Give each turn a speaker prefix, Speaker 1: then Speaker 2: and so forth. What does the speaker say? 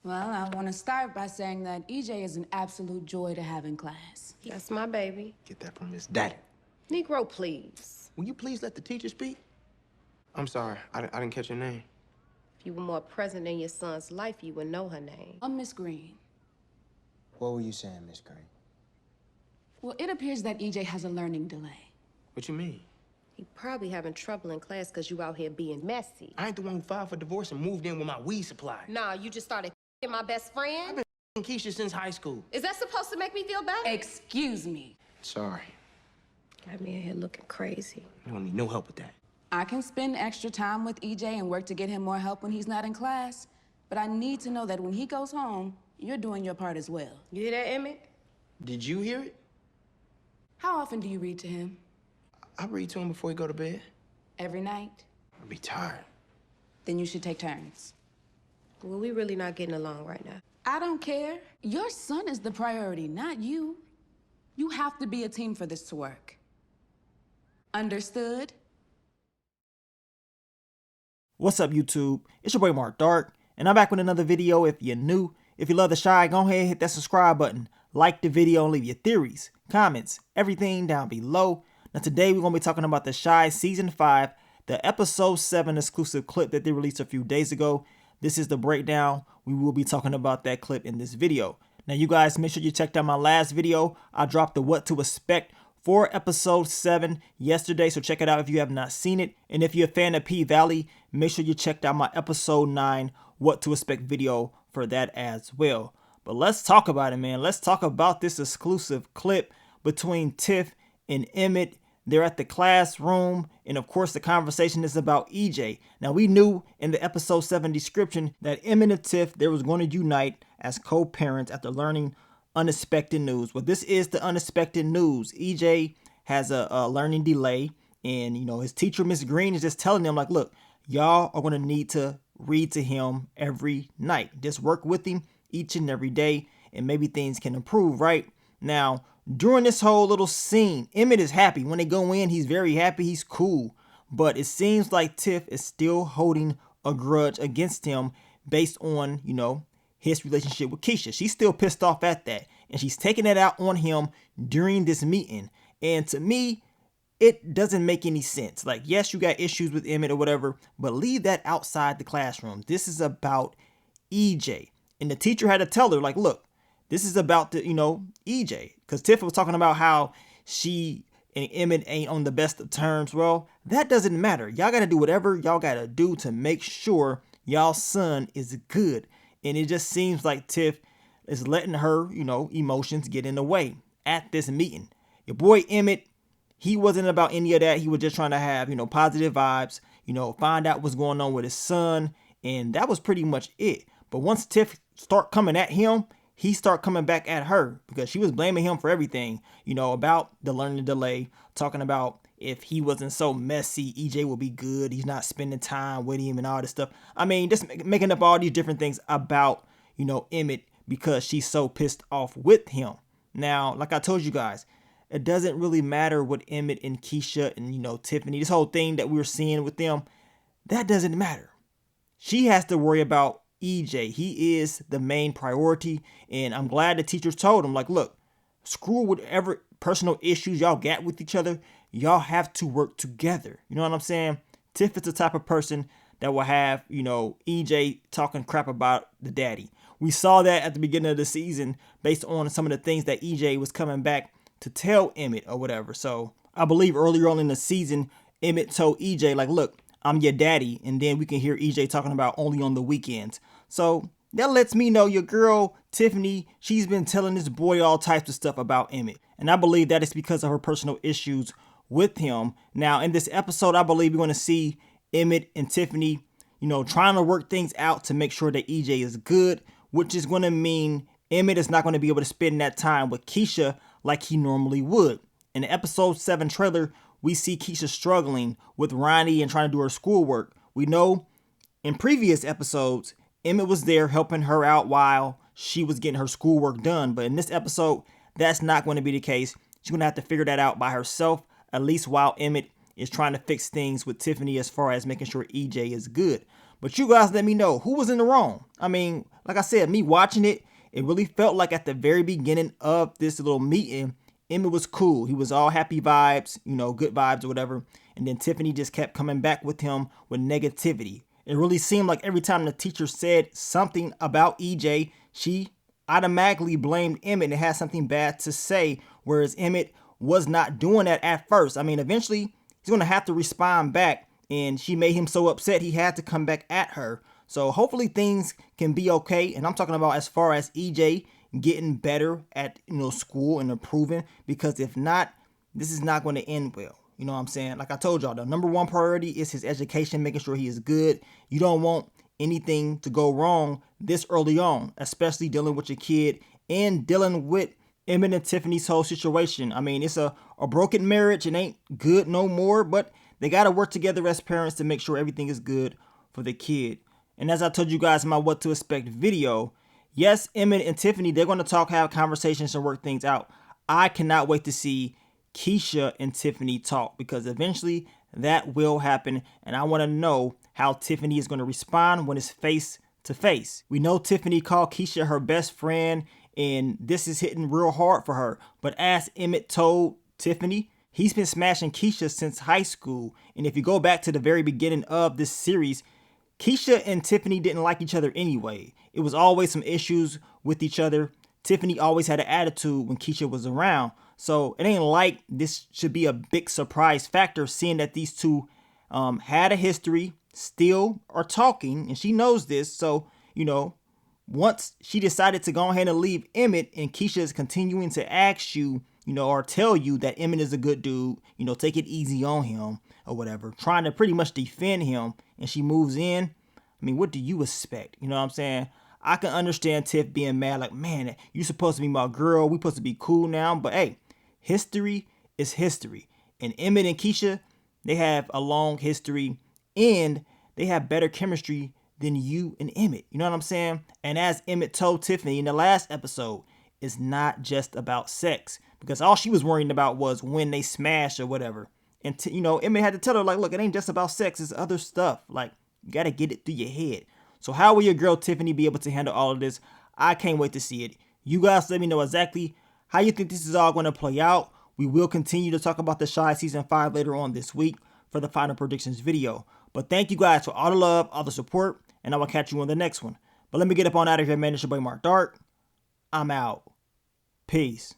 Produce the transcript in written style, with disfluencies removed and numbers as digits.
Speaker 1: Well, I want to start by saying that EJ is an absolute joy to have in class.
Speaker 2: That's my baby.
Speaker 3: Get that from Miss Daddy.
Speaker 2: Negro, please.
Speaker 3: Will you please let the teacher speak? I'm sorry, I didn't catch your name.
Speaker 2: If you were more present in your son's life, you would know her name.
Speaker 1: I'm Miss Green.
Speaker 4: What were you saying, Miss Green?
Speaker 1: Well, it appears that EJ has a learning delay.
Speaker 3: What you mean?
Speaker 2: He probably having trouble in class because you out here being messy.
Speaker 3: I ain't the one who filed for divorce and moved in with my weed supply.
Speaker 2: Nah, you just started my best friend?
Speaker 3: I've been Keisha since high school.
Speaker 2: Is that supposed to make me feel better?
Speaker 1: Excuse me.
Speaker 3: Sorry.
Speaker 2: Got me in here looking crazy.
Speaker 3: You don't need no help with that.
Speaker 1: I can spend extra time with EJ and work to get him more help when he's not in class, but I need to know that when he goes home, you're doing your part as well.
Speaker 2: You hear that, Emmett?
Speaker 3: Did you hear it?
Speaker 1: How often do you read to him?
Speaker 3: I read to him before he go to bed.
Speaker 1: Every night?
Speaker 3: I'll be tired.
Speaker 1: Then you should take turns.
Speaker 2: Well, we really not getting along right now.
Speaker 1: I don't care. Your son is the priority, not you. You have to be a team for this to work. Understood?
Speaker 5: What's up, YouTube? It's your boy Mark Dark, and I'm back with another video. If you're new, if you love the Shy, go ahead and hit that subscribe button, like the video, and leave your theories, comments, everything down below. Now today we're going to be talking about the Shy Season 5, the Episode 7 exclusive clip that they released a few days ago. This is the breakdown. We will be talking about that clip in this video. Now you guys make sure you checked out my last video. I dropped the what to expect for Episode 7 yesterday, so check it out if you have not seen it. And if you're a fan of P-Valley, make sure you checked out my Episode 9 what to expect video for that as well. But let's talk about it, man. Let's talk about this exclusive clip between Tiff and Emmett. They're at the classroom, and of course the conversation is about EJ. Now we knew in the Episode 7 description that Emmett and Tiff, they was going to unite as co-parents after learning unexpected news. Well, this is the unexpected news. EJ has a learning delay, and you know his teacher, Miss Green, is just telling them like, look, y'all are going to need to read to him every night. Just work with him each and every day, and maybe things can improve, right? Now, during this whole little scene, Emmett is happy. When they go in, he's very happy. He's cool. But it seems like Tiff is still holding a grudge against him based on, you know, his relationship with Keisha. She's still pissed off at that. And she's taking it out on him during this meeting. And to me, it doesn't make any sense. Like, yes, you got issues with Emmett or whatever, but leave that outside the classroom. This is about EJ. And the teacher had to tell her, like, look, this is about the, EJ. Because Tiff was talking about how she and Emmett ain't on the best of terms. Well, that doesn't matter. Y'all got to do whatever y'all got to do to make sure y'all's son is good. And it just seems like Tiff is letting her, emotions get in the way at this meeting. Your boy Emmett, he wasn't about any of that. He was just trying to have, positive vibes, find out what's going on with his son. And that was pretty much it. But once Tiff start coming at him, he start coming back at her because she was blaming him for everything, about the learning delay, talking about if he wasn't so messy, EJ would be good. He's not spending time with him and all this stuff. I mean, just making up all these different things about, Emmett because she's so pissed off with him. Now, like I told you guys, it doesn't really matter what Emmett and Keisha and, Tiffany, this whole thing that we were seeing with them, that doesn't matter. She has to worry about EJ. He is the main priority, and I'm glad the teachers told him, like, look, screw whatever personal issues y'all got with each other. Y'all have to work together. You know what I'm saying? Tiff is the type of person that will have, EJ talking crap about the daddy. We saw that at the beginning of the season based on some of the things that EJ was coming back to tell Emmett or whatever. So I believe earlier on in the season, Emmett told EJ, like, look, I'm your daddy. And then we can hear EJ talking about only on the weekends. So that lets me know your girl, Tiffany, she's been telling this boy all types of stuff about Emmett. And I believe that is because of her personal issues with him. Now, in this episode, I believe we're going to see Emmett and Tiffany, trying to work things out to make sure that EJ is good, which is going to mean Emmett is not going to be able to spend that time with Keisha like he normally would. In the Episode 7 trailer, we see Keisha struggling with Ronnie and trying to do her schoolwork. We know in previous episodes, Emmett was there helping her out while she was getting her schoolwork done. But in this episode, that's not going to be the case. She's going to have to figure that out by herself, at least while Emmett is trying to fix things with Tiffany as far as making sure EJ is good. But you guys let me know who was in the wrong. I mean, like I said, me watching it, it really felt like at the very beginning of this little meeting, Emmett was cool. He was all happy vibes, you know, good vibes or whatever. And then Tiffany just kept coming back with him with negativity. It really seemed like every time the teacher said something about EJ, she automatically blamed Emmett and had something bad to say, whereas Emmett was not doing that at first. I mean, eventually he's going to have to respond back, and she made him so upset he had to come back at her. So hopefully things can be okay. And I'm talking about as far as EJ getting better at, you know, school and improving, because if not, this is not going to end well. You know what I'm saying? Like I told y'all, the number one priority is his education, making sure he is good. You don't want anything to go wrong this early on, especially dealing with your kid and dealing with Emmett and Tiffany's whole situation. I mean, it's a broken marriage. It ain't good no more, but they got to work together as parents to make sure everything is good for the kid. And as I told you guys in my What to Expect video, yes, Emmett and Tiffany, they're going to talk, have conversations and work things out. I cannot wait to see Keisha and Tiffany talk, because eventually that will happen. And I want to know how Tiffany is going to respond when it's face to face. We know Tiffany called Keisha her best friend, and this is hitting real hard for her. But as Emmett told Tiffany, he's been smashing Keisha since high school. And if you go back to the very beginning of this series, Keisha and Tiffany didn't like each other anyway. It was always some issues with each other. Tiffany always had an attitude when Keisha was around. So it ain't like this should be a big surprise factor, seeing that these two had a history, still are talking, and she knows this. So, you know, once she decided to go ahead and leave Emmett, and Keisha is continuing to ask you, you know, or tell you that Emmett is a good dude, you know, take it easy on him or whatever, trying to pretty much defend him, and she moves in, I mean, what do you expect? You know what I'm saying? I can understand Tiff being mad, like, man, you supposed to be my girl. We supposed to be cool now. But hey, history is history. And Emmett and Keisha, they have a long history, and they have better chemistry than you and Emmett. You know what I'm saying? And as Emmett told Tiffany in the last episode, it's not just about sex, because all she was worrying about was when they smash or whatever. And, you know, Emmett had to tell her, like, look, it ain't just about sex. It's other stuff. Like, you got to get it through your head. So how will your girl Tiffany be able to handle all of this? I can't wait to see it. You guys let me know exactly how you think this is all going to play out. We will continue to talk about The Chi Season 5 later on this week for the final predictions video. But thank you guys for all the love, all the support, and I will catch you on the next one. But let me get up on out of here, man. It's your boy Mark Dark. I'm out. Peace.